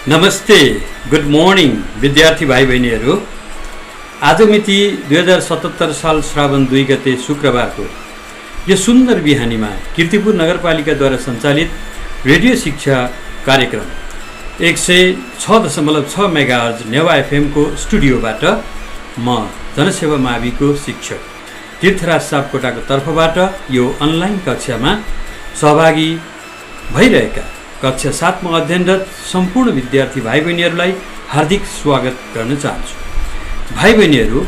नमस्ते, good morning विद्यार्थी भाइ बहिनीहरू। आज मिति 2077 साल श्रावण 2 गते शुक्रबारको यो सुन्दर बिहानीमा कीर्तिपुर नगरपालिकाद्वारा सञ्चालित रेडियो शिक्षा कार्यक्रम 106.6 मेगाहर्ज नेवा एफएमको स्टुडियोबाट म जनसेवा माविको शिक्षक तीर्थराज सापकोटाको तर्फबाट यो अनलाइन कक्षामा सहभागी भइरहेका कक्षा 7 मा अध्ययनरत सम्पूर्ण विद्यार्थी भाइ बहिनीहरूलाई हार्दिक स्वागत गर्न चाहन्छु। भाइ बहिनीहरू,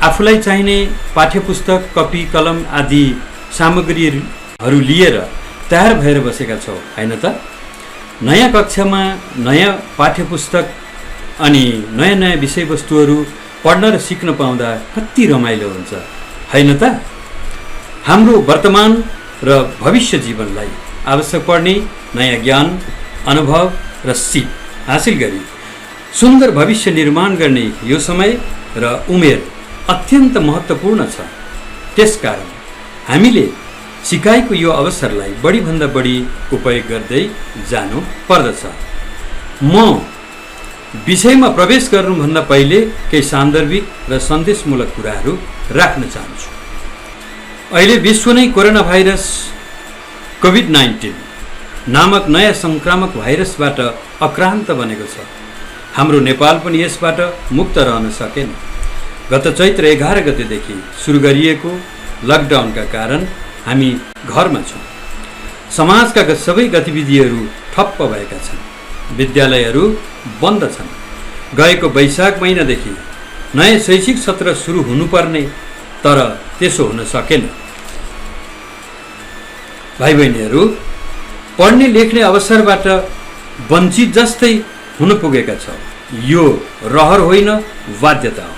आफूलाई चाहिने पाठ्यपुस्तक, कपी, कलम आदि सामग्रीहरू लिएर तयार भएर बसेका छौ हैन त? नयाँ कक्षामा नयाँ पाठ्यपुस्तक अनि नयाँ विषयवस्तुहरू पढ्न र सिक्न पाउँदा कति रमाइलो हुन्छ हैन त? हाम्रो वर्तमान र भविष्य जीवनलाई आवश्यक पर्ने नयाँ ज्ञान, अनुभव र सिप हासिल गरी सुन्दर भविष्य निर्माण गर्ने यो समय र उमेर अत्यन्त महत्त्वपूर्ण छ। त्यसकारण हामीले सिकाइको यो अवसरलाई बढीभन्दा बढी उपयोग गर्दै जानु पर्दछ। म विषयमा प्रवेश गर्नुभन्दा पहिले केही सान्दर्भिक र सन्देशमूलक कुराहरू राख्न चाहन्छु। अहिले विश्व नै कोरोना भाइरस कोभिड-19 नामक नयाँ संक्रामक भाइरसबाट अक्रान्त बनेको छ। हाम्रो नेपाल पनि यसबाट मुक्त रहन सकेन। गत चैत्र 11 गतेदेखि सुरु गरिएको लकडाउनका कारण हामी घरमा छौँ। समाजका सबै गतिविधिहरू ठप्प भएका छन्। विद्यालयहरू बन्द छन्। गएको वैशाख महिनादेखि नयाँ शैक्षिक सत्र सुरु हुनुपर्ने, तर त्यसो हुन सकेन। भाइ बहिनीहरू, पढ्ने लेख्ने अवसरबाट वञ्चित जस्तै हुन पुगेका छौँ। यो रहर होइन, बाध्यता हो।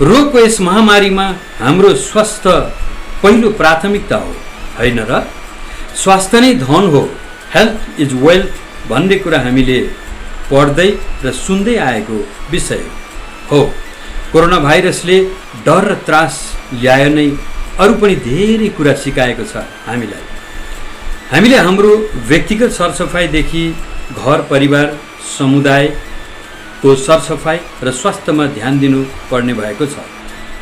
रोगको यस महामारीमा हाम्रो स्वास्थ्य पहिलो प्राथमिकता हो होइन र? स्वास्थ्य नै धन हो, हेल्थ इज वेल्थ भन्ने कुरा हामीले पढ्दै र सुन्दै आएको विषय हो। कोरोना भाइरसले डर र त्रास ल्यायो नै अरू पनि धेरै कुरा सिकाएको छ हामीलाई। हामीले हाम्रो व्यक्तिगत सरसफाइदेखि घर परिवार समुदायको सरसफाइ र स्वास्थ्यमा ध्यान दिनु पर्ने भएको छ।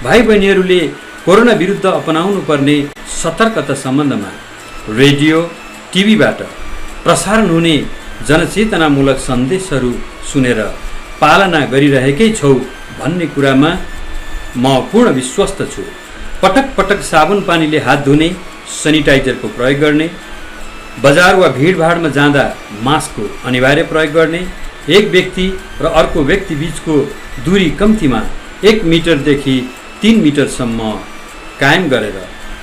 भाइ बहिनीहरूले कोरोना विरुद्ध अपनाउनु पर्ने सतर्कता सम्बन्धमा रेडियो, टिभीबाट प्रसारण हुने जनचेतनामूलक सन्देशहरू सुनेर पालना गरिरहेकै छौ भन्ने कुरामा म पूर्ण विश्वस्त छु। पटक पटक साबुन पानीले हात धुने, सेनिटाइजरको प्रयोग गर्ने, बजार वा भिडभाडमा जाँदा मास्कको अनिवार्य प्रयोग गर्ने, एक व्यक्ति र अर्को व्यक्ति बीचको दूरी कम्तीमा 1 मिटरदेखि 3 मिटरसम्म कायम गरेर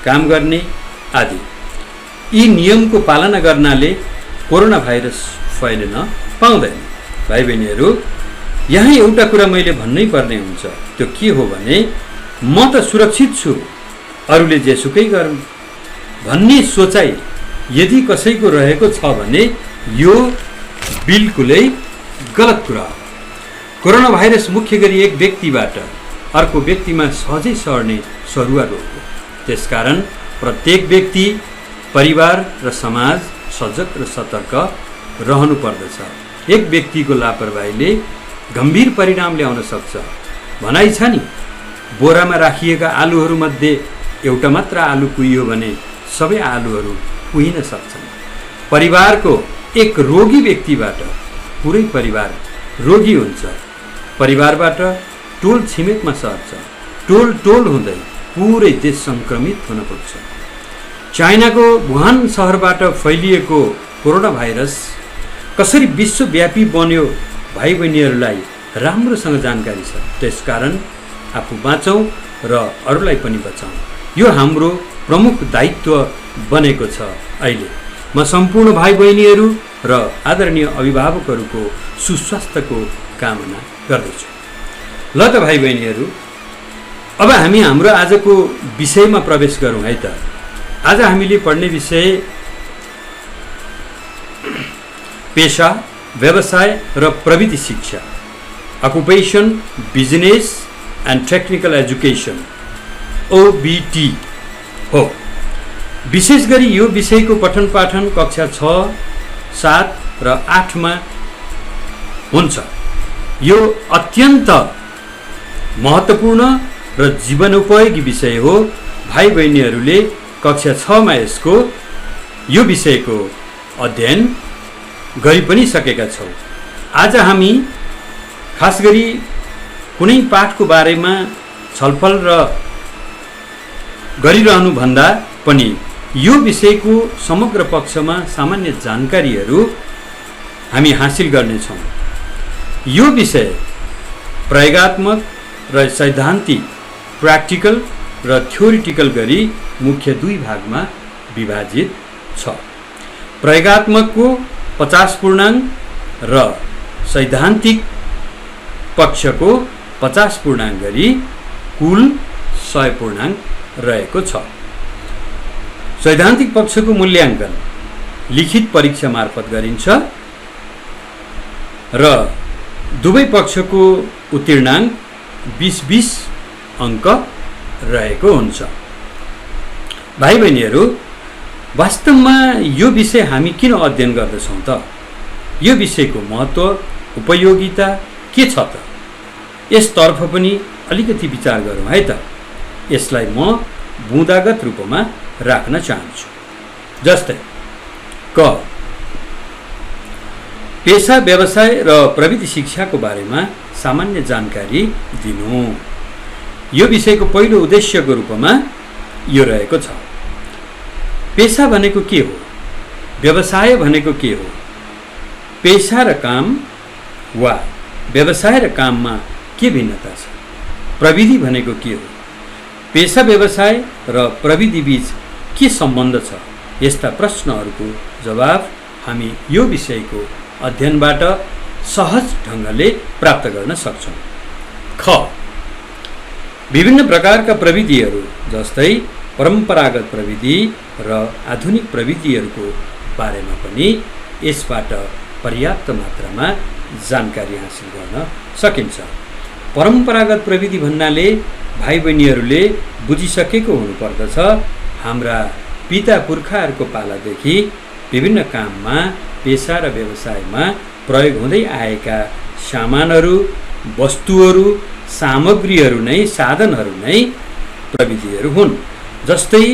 काम गर्ने आदि यी नियमको पालना गर्नाले कोरोना भाइरस फैलिन पाउँदैन। भाइ बहिनीहरू, यहाँ एउटा कुरा मैले भन्नै पर्ने हुन्छ। त्यो के हो भने, म त सुरक्षित छु, अरूले जेसुकै गरौँ भन्ने सोचाइ यदि कसैको रहेको छ भने यो बिल्कुलै गलत कुरा हो। कोरोना भाइरस मुख्य गरी एक व्यक्तिबाट अर्को व्यक्तिमा सहजै सर्ने सरुवा रोग हो। त्यसकारण प्रत्येक व्यक्ति, परिवार र समाज सजग र सतर्क रहनु पर्दछ। एक व्यक्तिको लापरवाहीले गम्भीर परिणाम ल्याउन सक्छ। भनाइ छ नि, बोरामा राखिएका आलुहरूमध्ये एउटा मात्र आलु कुहियो भने सबै आलुहरू कुहिन सक्छन्। परिवारको एक रोगी व्यक्तिबाट पुरै परिवार रोगी हुन्छ। परिवारबाट टोल छिमेकमा सर्छ। टोल हुँदै पुरै देश सङ्क्रमित हुन पुग्छ। चाइनाको वुहान सहरबाट फैलिएको कोरोना भाइरस कसरी विश्वव्यापी बन्यो भाइ बहिनीहरूलाई राम्रोसँग जानकारी छ। त्यसकारण आफू बाँचौँ र अरूलाई पनि बचाउँ, यो हाम्रो प्रमुख दायित्व बनेको छ। अहिले म सम्पूर्ण भाइ बहिनीहरू र आदरणीय अभिभावकहरूको सुस्वास्थ्यको कामना गर्दछु। ल त भाइ बहिनीहरू, अब हामी हाम्रो आजको विषयमा प्रवेश गरौँ है त। आज हामीले पढ्ने विषय पेशा, व्यवसाय र प्रविधि शिक्षा, occupation, business and technical education, OBT हो। विशेष गरी यो विषयको पठन पाठन कक्षा 6, 7 र 8 मा हुन्छ। यो अत्यन्त महत्त्वपूर्ण र जीवनोपयोगी विषय हो। भाइ बहिनीहरूले कक्षा 6 मा यो विषयको अध्ययन गरि पनि सकेका छौँ। आज हामी खास गरी कुनै पाठको बारेमा छलफल गरिरहनु भन्दा पनि यो विषयको समग्र पक्षमा सामान्य जानकारीहरू हामी हासिल गर्नेछौँ। यो विषय प्रयोगात्मक र सैद्धान्तिक, प्र्याक्टिकल र थ्योरिटिकल गरी मुख्य 2 भागमा विभाजित छ। प्रयोगात्मकको 50 पूर्णाङ्क र सैद्धान्तिक पक्षको 50 पूर्णाङ्क गरी कुल 100 पूर्णाङ्क रहेको छ। सैद्धान्तिक पक्षको मूल्याङ्कन लिखित परीक्षा मार्फत गरिन्छ र दुवै पक्षको उत्तीर्णाङ्क 20-20 अङ्क रहेको हुन्छ। भाइ बहिनीहरू, वास्तवमा यो विषय हामी किन अध्ययन गर्दछौँ त? यो विषयको महत्त्व, उपयोगिता के छ त? यसतर्फ पनि अलिकति विचार गरौँ है त। यसलाई म बुँदागत रूपमा राख्न चाहन्छु। जस्तै क, पेशा, व्यवसाय र प्रविधि शिक्षाको बारेमा सामान्य जानकारी दिनु। यो विषयको पहिलो उद्देश्यको रूपमा यो रहेको छ। पेशा भनेको के हो? व्यवसाय भनेको के हो? पेशा र काम वा व्यवसाय र काममा के भिन्नता छ? प्रविधि भनेको के हो? पेशा, व्यवसाय र प्रविधि बीच के सम्बन्ध छ? यस्ता प्रश्नहरूको जवाब हामी यो विषयको अध्ययनबाट सहज ढङ्गले प्राप्त गर्न सक्छौँ। ख, विभिन्न प्रकारका प्रविधिहरू जस्तै परम्परागत प्रविधि र आधुनिक प्रविधिहरूको बारेमा पनि यसबाट पर्याप्त मात्रामा जानकारी हासिल गर्न सकिन्छ। परम्परागत प्रविधि भन्नाले भाइ बहिनीहरूले बुझिसकेको हुनुपर्दछ, हाम्रा पिता पुर्खाहरूको पालादेखि विभिन्न काममा, पेशा र व्यवसायमा प्रयोग हुँदै आएका सामानहरू, वस्तुहरू, सामग्रीहरू नै, साधनहरू नै प्रविधिहरू हुन्। जस्तै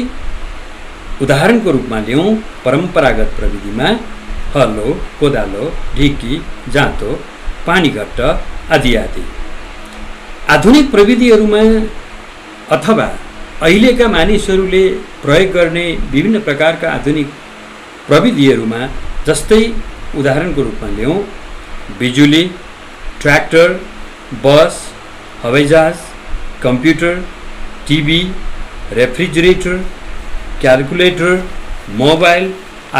उदाहरणको रूपमा लिउँ, परम्परागत प्रविधिमा हलो, कोदालो, ढिकी, जाँतो, पानीघट्ट आदि आदि। आधुनिक प्रविधिहरूमा अथवा अहिलेका मानिसहरूले प्रयोग गर्ने विभिन्न प्रकारका आधुनिक प्रविधिहरूमा जस्तै उदाहरणको रूपमा लिउँ, बिजुली, ट्र्याक्टर, बस, हवाईजहाज, computer, TV, refrigerator, calculator, mobile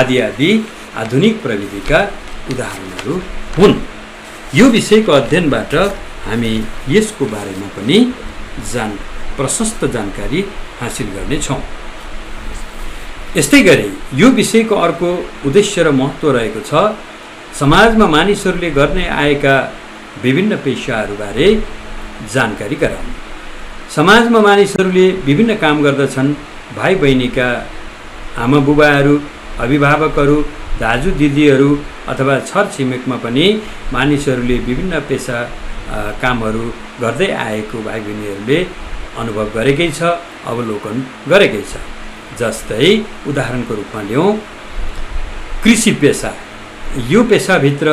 आदि आदि आधुनिक प्रविधिका उदाहरणहरू हुन्। यो विषयको अध्ययनबाट हामी यसको बारेमा पनि प्रशस्त जानकारी हासिल गर्नेछौँ। यस्तै गरी यो विषयको अर्को उद्देश्य र महत्त्व रहेको छ, समाजमा मानिसहरूले गर्ने आएका विभिन्न पेशाहरूबारे जानकारी गराउनु। समाजमा मानिसहरूले विभिन्न काम गर्दछन्। भाइ बहिनीका आमा बुबाहरू, अभिभावकहरू, दाजु दिदीहरू अथवा छरछिमेकमा पनि मानिसहरूले विभिन्न पेशा कामहरू गर्दै आएको भाइ बहिनीहरूले अनुभव गरेकै छ, अवलोकन गरेकै छ। जस्तै उदाहरणको रूपमा लिउँ, कृषि पेशा। यो पेशाभित्र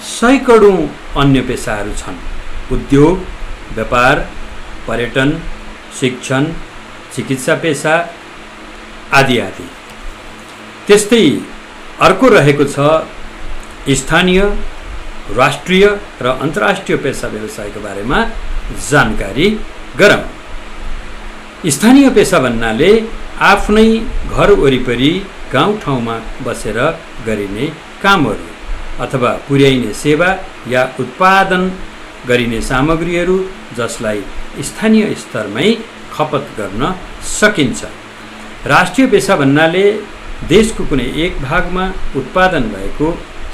सैकडौँ अन्य पेशाहरू छन्। उद्योग, व्यापार, पर्यटन, शिक्षण, चिकित्सा पेशा आदि आदि। त्यस्तै अर्को रहेको छ स्थानीय, राष्ट्रिय र अन्तर्राष्ट्रिय पेशा व्यवसायको बारेमा जानकारी गराउँ। स्थानीय पेशा भन्नाले आफ्नै घर वरिपरि गाउँठाउँमा बसेर गरिने कामहरू अथवा पुर्याइने सेवा या उत्पादन गरिने सामग्रीहरू जसलाई स्थानीय स्तरमै खपत गर्न सकिन्छ। राष्ट्रिय पेशा भन्नाले देशको कुनै एक भागमा उत्पादन भएको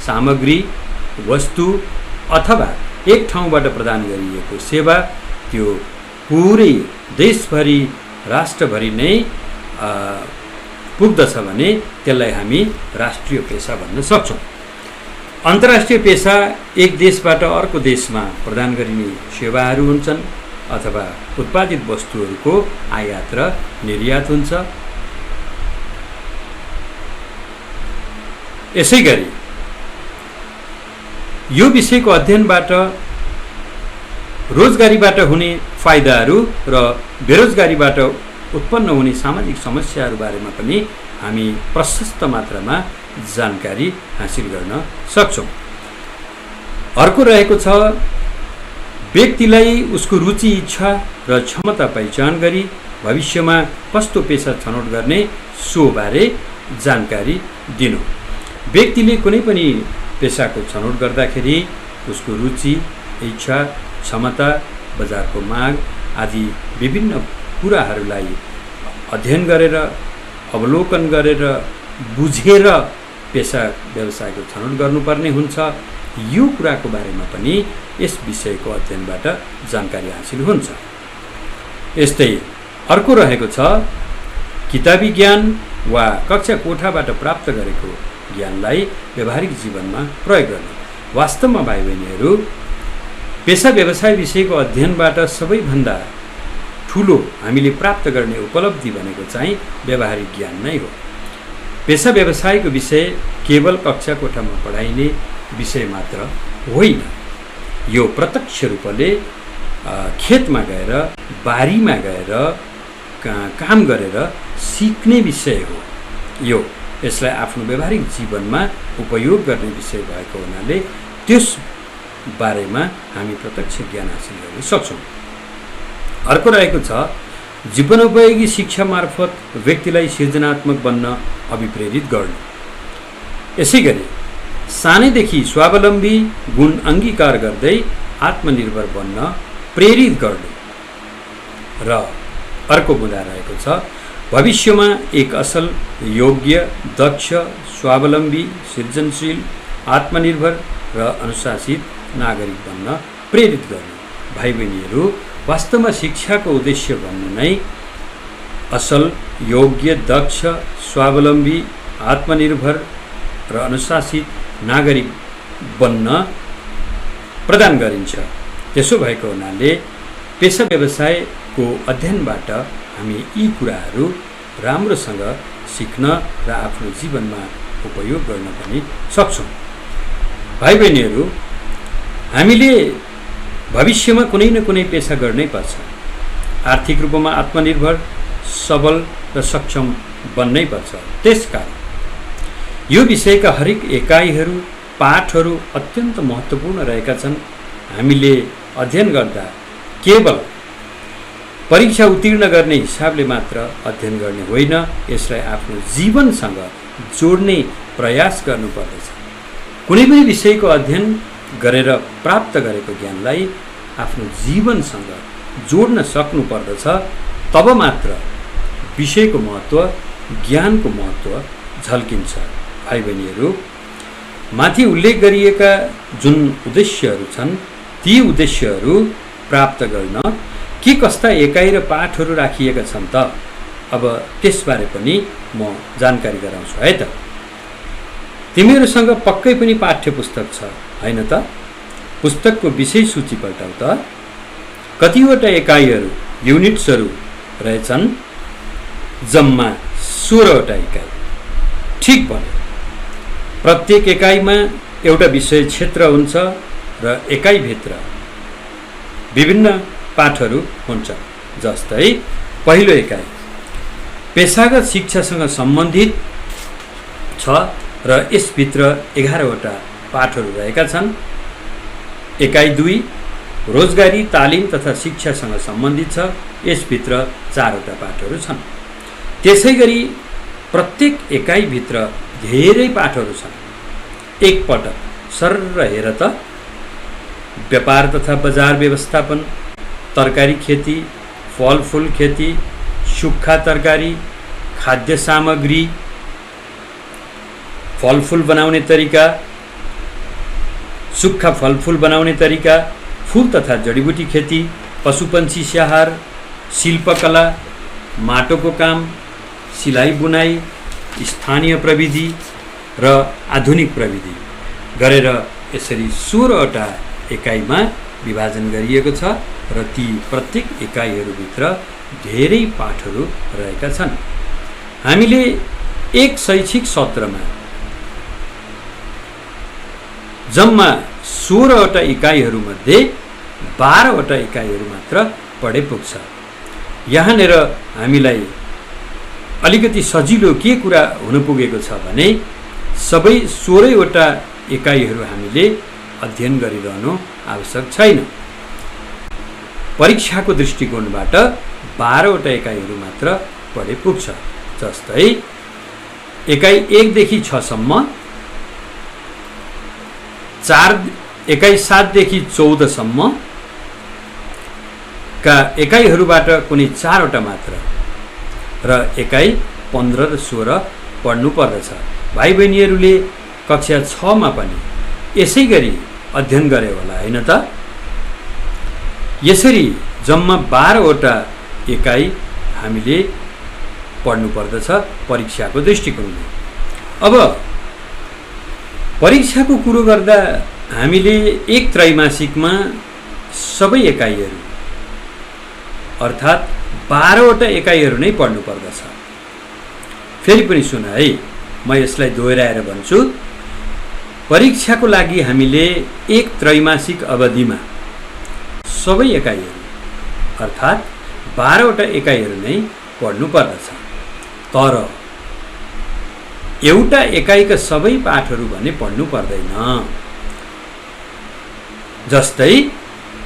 सामग्री, वस्तु अथवा एक ठाउँबाट प्रदान गरिएको सेवा त्यो पुरै देशभरि, राष्ट्रभरि नै पुग्दछ भने त्यसलाई हामी राष्ट्रिय पेशा भन्न सक्छौँ। अन्तर्राष्ट्रिय पेसा एक देशबाट अर्को देशमा प्रदान गरिने सेवाहरू हुन्छन् अथवा उत्पादित वस्तुहरूको आयात र निर्यात हुन्छ। यसैगरी यो विषयको अध्ययनबाट रोजगारीबाट हुने फाइदाहरू र बेरोजगारीबाट उत्पन्न हुने सामाजिक समस्याहरू बारेमा पनि हामी प्रशस्त मात्रामा जानकारी हासिल गर्न सक्छौँ। अर्को रहेको छ व्यक्तिलाई उसको रुचि, इच्छा र क्षमता पहिचान गरी भविष्यमा कस्तो पेसा छनौट गर्ने सोबारे जानकारी दिनु। व्यक्तिले कुनै पनि पेसाको छनौट गर्दाखेरि उसको रुचि, इच्छा, क्षमता, बजारको माग आदि विभिन्न कुराहरूलाई अध्ययन गरेर, अवलोकन गरेर, बुझेर पेसा व्यवसायको छनौट गर्नुपर्ने हुन्छ। यो कुराको बारेमा पनि यस विषयको अध्ययनबाट जानकारी हासिल हुन्छ। यस्तै अर्को रहेको छ किताबी ज्ञान वा कक्षा कोठाबाट प्राप्त गरेको ज्ञानलाई व्यावहारिक जीवनमा प्रयोग गर्ने। वास्तवमा भाइ बहिनीहरू, पेसा व्यवसाय विषयको अध्ययनबाट सबैभन्दा ठुलो हामीले प्राप्त गर्ने उपलब्धि भनेको चाहिँ व्यावहारिक ज्ञान नै हो। पेसा व्यवसायको विषय केवल कक्षा कोठामा पढाइने विषय मात्र होइन। यो प्रत्यक्ष रूपले खेतमा गएर, बारीमा गएर काम गरेर सिक्ने विषय हो। यसलाई आफ्नो व्यावहारिक जीवनमा उपयोग गर्ने विषय भएको हुनाले त्यस बारेमा हामी प्रत्यक्ष ज्ञान हासिल गर्न सक्छौँ। अर्को रहेको छ जीवनोपयोगी शिक्षा मार्फत व्यक्तिलाई सृजनात्मक बन्न अभिप्रेरित गर्नु। यसैगरी सानैदेखि स्वावलम्बी गुण अङ्गीकार गर्दै आत्मनिर्भर बन्न प्रेरित गर्नु। र अर्को मुद्दा रहेको छ भविष्यमा एक असल, योग्य, दक्ष, स्वावलम्बी, सृजनशील, आत्मनिर्भर र अनुशासित नागरिक बन्न प्रेरित गर्नु। भाइ बहिनीहरू, वास्तवमा शिक्षाको उद्देश्य भन्नु नै असल, योग्य, दक्ष, स्वावलम्बी, आत्मनिर्भर र अनुशासित नागरिक बन्न प्रदान गरिन्छ। त्यसो भएको हुनाले पेसा व्यवसायको अध्ययनबाट हामी यी कुराहरू राम्रोसँग सिक्न र आफ्नो जीवनमा उपयोग गर्न पनि सक्छौँ। भाइ बहिनीहरू, हामीले भविष्यमा कुनै न कुनै पेसा गर्नै पर्छ। आर्थिक रूपमा आत्मनिर्भर, सबल र सक्षम बन्नै पर्छ। त्यसकारण यो विषयका हरेक एकाइहरू, पाठहरू अत्यन्त महत्त्वपूर्ण रहेका छन्। हामीले अध्ययन गर्दा केवल परीक्षा उत्तीर्ण गर्ने हिसाबले मात्र अध्ययन गर्ने होइन, यसलाई आफ्नो जीवनसँग जोड्ने प्रयास गर्नुपर्दछ। कुनै पनि विषयको अध्ययन गरेर प्राप्त गरेको ज्ञानलाई आफ्नो जीवनसँग जोड्न सक्नुपर्दछ। तब मात्र विषयको महत्त्व, ज्ञानको महत्त्व झल्किन्छ। भाइ बहिनीहरू, माथि उल्लेख गरिएका जुन उद्देश्यहरू छन्, ती उद्देश्यहरू प्राप्त गर्न के कस्ता एकाइ र पाठहरू राखिएका छन् त? अब त्यसबारे पनि म जानकारी गराउँछु है त। तिमीहरूसँग पक्कै पनि पाठ्य पुस्तक छ हैन त? पुस्तकको विषय सूची पल्टाउ त। कतिवटा एकाइहरू, युनिट्सहरू रहेछन्? जम्मा 16वटा एकाइ। ठिक भन्यो। प्रत्येक एकाइमा एउटा विषय क्षेत्र हुन्छ र एकाइभित्र विभिन्न पाठहरू हुन्छ। जस्तै पहिलो एकाइ पेसागत शिक्षासँग सम्बन्धित छ र यसभित्र 11वटा पाठहरू रहेका छन्। एकाइ 2 रोजगारी, तालिम तथा शिक्षासँग सम्बन्धित छ। यसभित्र 4वटा पाठहरू छन्। त्यसैगरी प्रत्येक एकाइभित्र धेरै पाठहरू छन्। एकपटक सर्र हेर त। व्यापार तथा बजार व्यवस्थापन, तरकारी खेती, फलफुल खेती, सुक्खा तरकारी, खाद्य सामग्री, फलफुल बनाउने तरिका, सुक्खा फलफुल बनाउने तरिका, फूल तथा जडीबुटी खेती, पशुपन्छी स्याहार, शिल्पकला, माटोको काम, सिलाई बुनाई, स्थानीय प्रविधि र आधुनिक प्रविधि, गरेर यसरी 16वटा एकाइमा विभाजन गरिएको छ र ती प्रत्येक एकाइहरूभित्र धेरै पाठहरू रहेका छन्। हामीले एक शैक्षिक सत्रमा जम्मा 16वटा इकाइहरूमध्ये 12वटा इकाइहरू मात्र पढे पुग्छ। यहाँनिर हामीलाई अलिकति सजिलो के कुरा हुन पुगेको छ भने सबै 16वटा इकाइहरू हामीले अध्ययन गरिरहनु आवश्यक छैन। परीक्षाको दृष्टिकोणबाट 12वटा इकाइहरू मात्र पढे पुग्छ। जस्तै एकाइ 1 देखि 6 सम्म, एकाइ 7 देखि 14 सम्म का एकाइहरूबाट कुनै 4वटा मात्र र एकाइ 15 र 16 पढ्नु पर्दछ। भाइ बहिनीहरूले कक्षा 6 मा पनि यसै गरी अध्ययन गरे होला हैन त? यसरी जम्मा 12वटा एकाइ हामीले पढ्नु पर्दछ परीक्षाको दृष्टिकोणले। अब परीक्षाको कुरो गर्दा हामीले एक त्रैमासिकमा सबै एकाइहरू अर्थात् 12वटा एकाइहरू नै पढ्नु पर्दछ। फेरि पनि सुन है, म यसलाई दोहोऱ्याएर भन्छु। परीक्षाको लागि हामीले एक त्रैमासिक अवधिमा सबै एकाइहरू अर्थात् 12वटा एकाइहरू नै पढ्नु पर्दछ। तर एउटा एकाइका सबै पाठहरू भने पढ्नु पर्दैन। जस्तै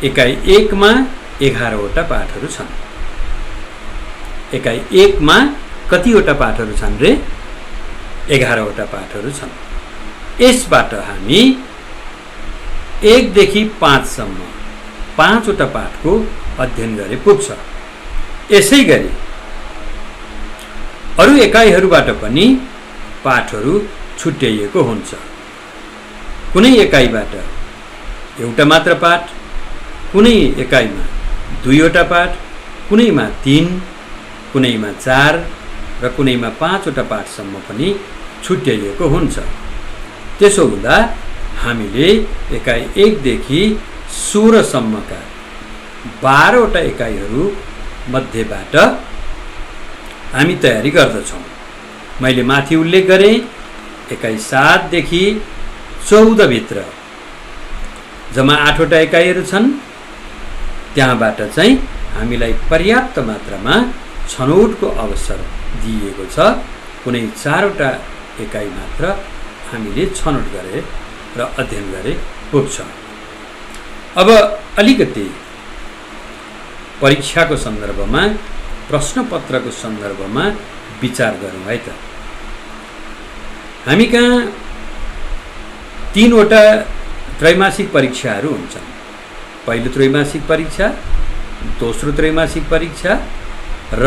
एकाइ 1 मा 11वटा पाठहरू छन्। एकाइ 1 मा कतिवटा पाठहरू छन् रे? 11वटा पाठहरू छन्। यसबाट हामी 1 देखि 5 सम्म 5वटा पाठको अध्ययन गरे पुग्छ। यसै गरी अरू एकाइहरूबाट पनि पाठहरू छुट्याइएको हुन्छ। कुनै एकाइबाट एउटा मात्र पाठ, कुनै एकाइमा 2वटा पाठ, कुनैमा 3, कुनैमा 4 र कुनैमा 5वटा पाठसम्म पनि छुट्याइएको हुन्छ। त्यसो हुँदा हामीले एकाइ 1 देखि 16 सम्मका 12वटा एकाइहरू मध्येबाट हामी तयारी गर्दछौँ। मैले माथि उल्लेख गरेँ एकाइ 7 देखि 14 भित्र जम्मा 8वटा एकाइहरू छन्। त्यहाँबाट चाहिँ हामीलाई पर्याप्त मात्रामा छनौटको अवसर दिइएको छ। कुनै 4वटा एकाइ मात्र हामीले छनौट गरे र अध्ययन गरे पुग्छ। अब अलिकति परीक्षाको सन्दर्भमा, प्रश्नपत्रको सन्दर्भमा विचार गरौँ है त। हामी कहाँ 3वटा त्रैमासिक परीक्षाहरू हुन्छन्। पहिलो त्रैमासिक परीक्षा, दोस्रो त्रैमासिक परीक्षा र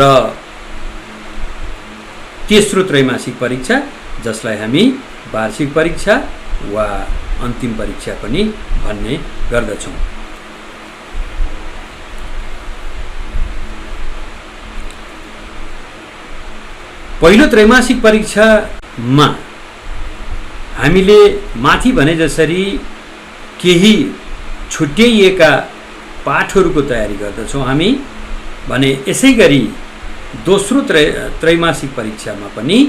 तेस्रो त्रैमासिक परीक्षा, जसलाई हामी वार्षिक परीक्षा वा अन्तिम परीक्षा पनि भन्ने गर्दछौँ। पहिलो त्रैमासिक परीक्षामा हामीले माथि भने जसरी केही छुट्याइएका पाठहरूको तयारी गर्दछौँ हामी भने, यसै गरी दोस्रो त्रैमासिक परीक्षामा पनि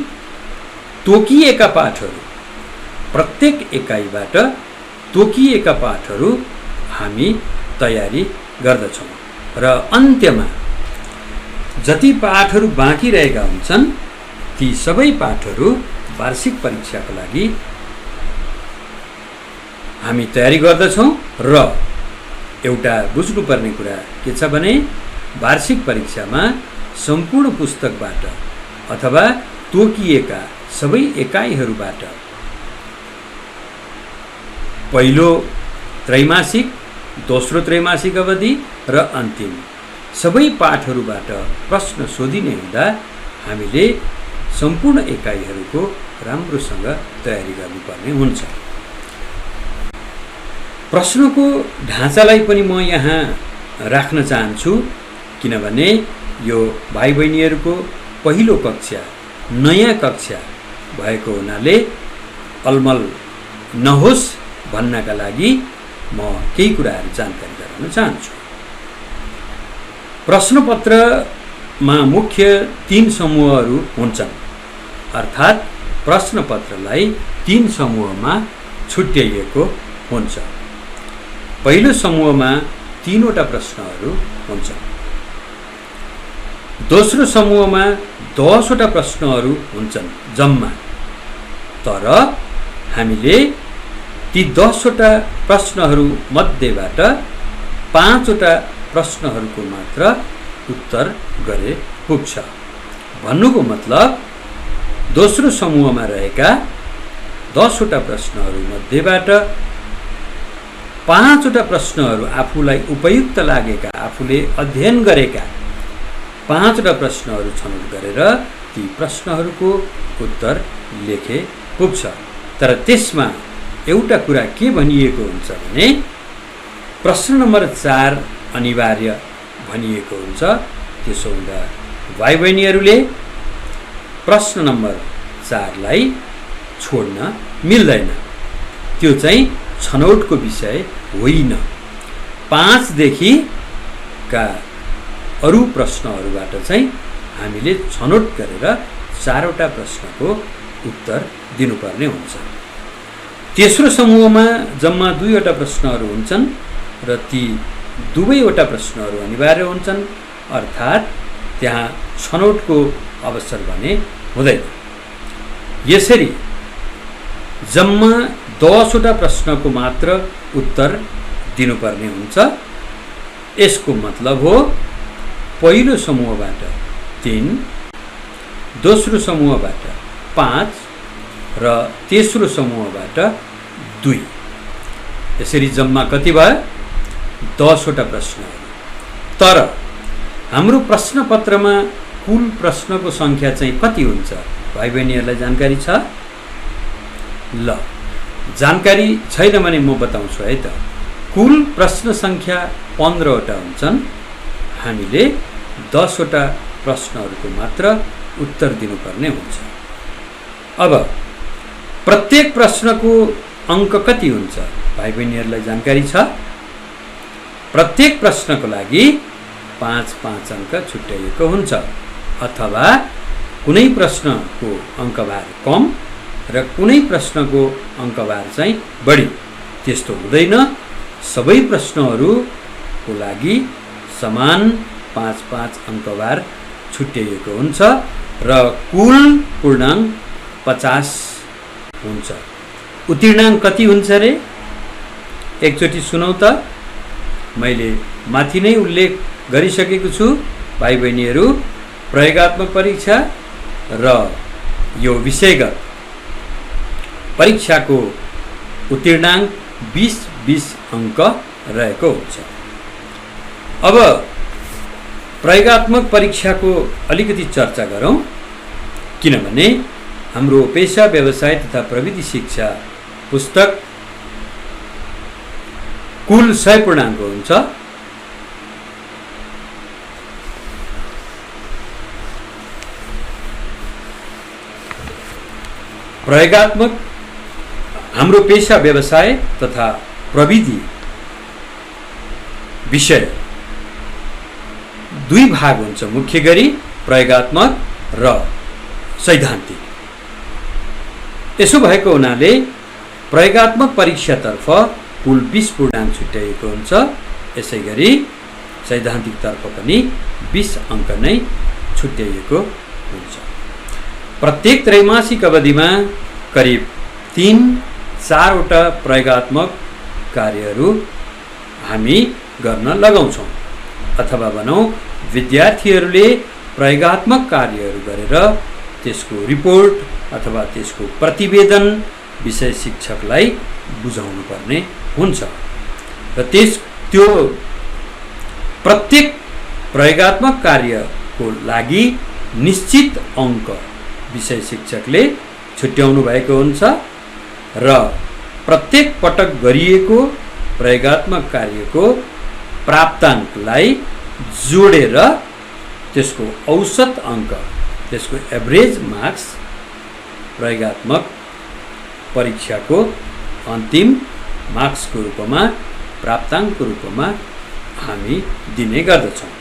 तोकिएका पाठहरू, प्रत्येक एकाइबाट तोकिएका पाठहरू हामी तयारी गर्दछौँ र अन्त्यमा जति पाठहरू बाँकी रहेका हुन्छन् ती सबै पाठहरू वार्षिक परीक्षाको लागि हामी तयारी गर्दछौँ। र एउटा बुझ्नुपर्ने कुरा के छ भने वार्षिक परीक्षामा सम्पूर्ण पुस्तकबाट अथवा तोकिएका सबै एकाइहरूबाट पहिलो त्रैमासिक, दोस्रो त्रैमासिक अवधि र अन्तिम सबै पाठहरूबाट प्रश्न सोधिने हुँदा हामीले सम्पूर्ण एकाइहरूको राम्रोसँग तयारी गर्नुपर्ने हुन्छ। प्रश्नको ढाँचालाई पनि म यहाँ राख्न चाहन्छु, किनभने यो भाइ बहिनीहरूको पहिलो कक्षा, नयाँ कक्षा भएको हुनाले अलमल नहोस् भन्नका लागि म केही कुराहरू जानकारी गराउन चाहन्छु। प्रश्नपत्रमा मुख्य 3 समूहहरू हुन्छन्, अर्थात् प्रश्नपत्रलाई 3 समूहमा छुट्याइएको हुन्छ। पहिलो समूहमा 3 वटा प्रश्नहरू हुन्छन्। दोस्रो समूहमा 10 वटा प्रश्नहरू हुन्छन् जम्मा, तर हामीले ती 10 वटा प्रश्नहरू मध्येबाट 5 वटा प्रश्नहरूको मात्र उत्तर गरे पुग्छ। भन्नुको मतलब दोस्रो समूहमा रहेका 10 वटा प्रश्नहरू मध्येबाट 5 वटा प्रश्नहरू आफूलाई उपयुक्त लागेका, आफूले अध्ययन गरेका 5 वटा प्रश्नहरू छनौट गरेर ती प्रश्नहरूको उत्तर लेखे पुग्छ। तर त्यसमा एउटा कुरा के भनिएको हुन्छ भने प्रश्न नम्बर 4 अनिवार्य भनिएको हुन्छ। त्यसो हुँदा भाइ बहिनीहरूले प्रश्न नम्बर 4 लाई छोड्न मिल्दैन। त्यो चाहिँ छनौटको विषय होइन। 5 देखि का अरू प्रश्नहरूबाट चाहिँ हामीले छनौट गरेर 4 वटा प्रश्नको उत्तर दिनुपर्ने हुन्छ। तेस्रो समूहमा जम्मा 2 वटा प्रश्नहरू हुन्छन् र ती दुवैवटा प्रश्नहरू अनिवार्य हुन्छन्, अर्थात् त्यहाँ छनौटको अवसर भने हुँदैन। यसरी जम्मा 10 वटा प्रश्नको मात्र उत्तर दिनुपर्ने हुन्छ। यसको मतलब हो पहिलो समूहबाट 3, दोस्रो समूहबाट 5 र तेस्रो समूहबाट 2। यसरी जम्मा कति भयो? 10 वटा प्रश्नहरू। तर हाम्रो प्रश्नपत्रमा कुल प्रश्नको सङ्ख्या चाहिँ कति हुन्छ? भाइ बहिनीहरूलाई जानकारी छ? ल, जानकारी छैन भने म बताउँछु है त। कुल प्रश्न सङ्ख्या 15 वटा हुन्छन्। हामीले 10 वटा प्रश्नहरूको मात्र उत्तर दिनुपर्ने हुन्छ। अब प्रत्येक प्रश्नको अङ्क कति हुन्छ? भाइ बहिनीहरूलाई जानकारी छ? प्रत्येक प्रश्नको लागि 5-5 अङ्क छुट्याइएको हुन्छ, अथवा कुनै प्रश्नको अङ्कभार कम र कुनै प्रश्नको अङ्कभार चाहिँ बढी। त्यस्तो हुँदैन। सबै प्रश्नहरूको लागि समान 5-5 अङ्कभार छुट्याइएको हुन्छ र कुल पूर्णाङ्क 50 हुन्छ। उत्तीर्णाङ्क कति हुन्छ रे? एकचोटि सुनौ त। मैले माथि नै उल्लेख गरिसकेको छु भाइ बहिनीहरू, प्रयोगात्मक परीक्षा र यो विषयगत परीक्षाको उत्तीर्णाङ्क 20-20 अङ्क रहेको हुन्छ। अब प्रयोगात्मक परीक्षाको अलिकति चर्चा गरौँ, किनभने हाम्रो पेशा, व्यवसाय तथा प्रविधि शिक्षा पुस्तक कुल 100 पूर्णाङ्क हुन्छ। प्रयोगात्मक हाम्रो पेशा, व्यवसाय तथा प्रविधि विषय 2 भाग हुन्छ, मुख्य गरी प्रयोगात्मक र सैद्धान्तिक। यसो भएको हुनाले प्रयोगात्मक परीक्षातर्फ कुल 20 पूर्णाङ्क छुट्याइएको हुन्छ। यसै गरी सैद्धान्तिकतर्फ पनि 20 अङ्क नै छुट्याइएको हुन्छ। प्रत्येक त्रैमासिक अवधिमा करिब 3-4 वटा प्रयोगात्मक कार्यहरू हामी गर्न लगाउँछौँ, अथवा भनौँ विद्यार्थीहरूले प्रयोगात्मक कार्यहरू गरेर त्यसको रिपोर्ट अथवा त्यसको प्रतिवेदन विषय शिक्षकलाई बुझाउनु पर्ने हुन्छ र त्यो प्रत्येक प्रयोगात्मक कार्यको लागि निश्चित अङ्क विषय शिक्षकले छुट्याउनु भएको हुन्छ र प्रत्येक पटक गरिएको प्रयोगात्मक कार्यको प्राप्ताङ्कलाई जोडेर त्यसको औसत अङ्क, त्यसको एभरेज मार्क्स प्रयोगात्मक परीक्षाको अन्तिम मार्क्सको रूपमा, प्राप्ताङ्कको रूपमा हामी दिने गर्दछौँ।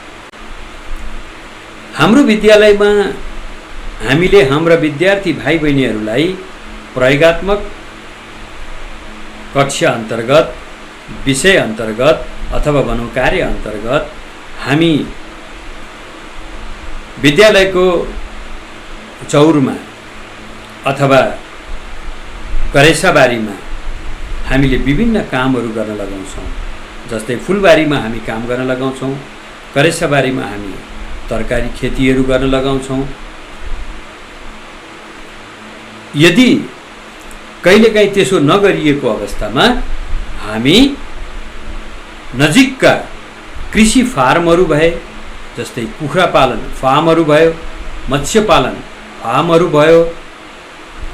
हाम्रो विद्यालयमा हामीले हाम्रा विद्यार्थी भाइ बहिनीहरूलाई प्रयोगात्मक कक्षा अन्तर्गत, विषय अन्तर्गत अथवा भनौँ कार्य अन्तर्गत हामी विद्यालयको चौरमा अथवा करेसाबारीमा हामीले विभिन्न कामहरू गर्न लगाउँछौँ। जस्तै फुलबारीमा हामी काम गर्न लगाउँछौँ, करेसाबारीमा हामी तरकारी खेतीहरू गर्न लगाउँछौँ। यदि कहिलेकाहीँ त्यसो नगरिएको अवस्थामा हामी नजिकका कृषि फार्महरू भए, जस्तै कुखुरा पालन फार्महरू भयो, मत्स्य पालन फार्महरू भयो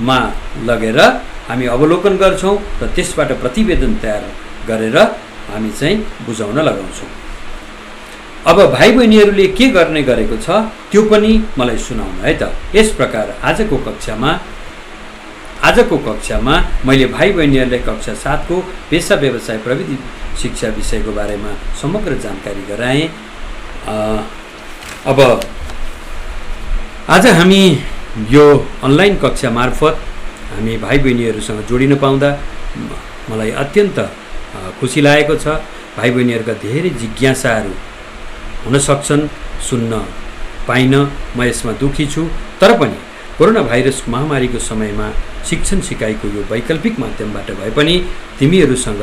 मा लगेर हामी अवलोकन गर्छौँ र त्यसबाट प्रतिवेदन तयार गरेर हामी चाहिँ बुझाउन लगाउँछौँ। अब भाइ बहिनीहरूले के गर्ने गरेको छ त्यो पनि मलाई सुनाउनु है त। यस प्रकार आजको कक्षामा मैले भाइ बहिनीहरूलाई कक्षा 7 को पेशा व्यवसाय प्रविधि शिक्षा विषयको बारेमा समग्र जानकारी गराएँ। अब आज हामी यो अनलाइन कक्षा मार्फत हामी भाइ बहिनीहरूसँग जोडिन पाउँदा मलाई अत्यन्त खुसी लागेको छ। भाइ बहिनीहरूका धेरै जिज्ञासाहरू हुन सक्छन्, सुन्न पाइन म यसमा दुखी छु। तर पनि कोरोना भाइरस महामारीको समयमा शिक्षण सिकाइको यो वैकल्पिक माध्यमबाट भए पनि तिमीहरूसँग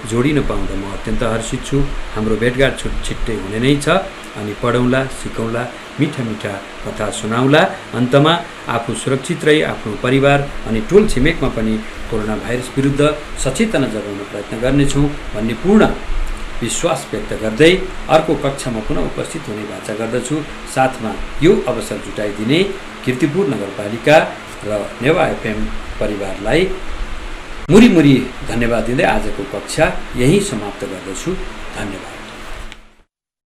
जोडिन पाउँदा म अत्यन्त हर्षित छु। हाम्रो भेटघाट छिट्टै हुने नै छ अनि पढौँला, सिकौँला, मिठा मिठा कथा सुनाउला। अन्तमा आफू सुरक्षित रही आफ्नो परिवार अनि टोल छिमेकमा पनि कोरोना भाइरस विरुद्ध सचेतना जगाउन प्रयत्न गर्नेछौँ भन्ने पूर्ण विश्वास व्यक्त गर्दै अर्को कक्षामा पुनः उपस्थित हुने बाचा गर्दछु। साथमा यो अवसर जुटाइदिने कीर्तिपुर नगरपालिका र नेवा एफएम परिवारलाई मुरी धन्यवाद दिँदै आजको कक्षा यही समाप्त गर्दछु। धन्यवाद।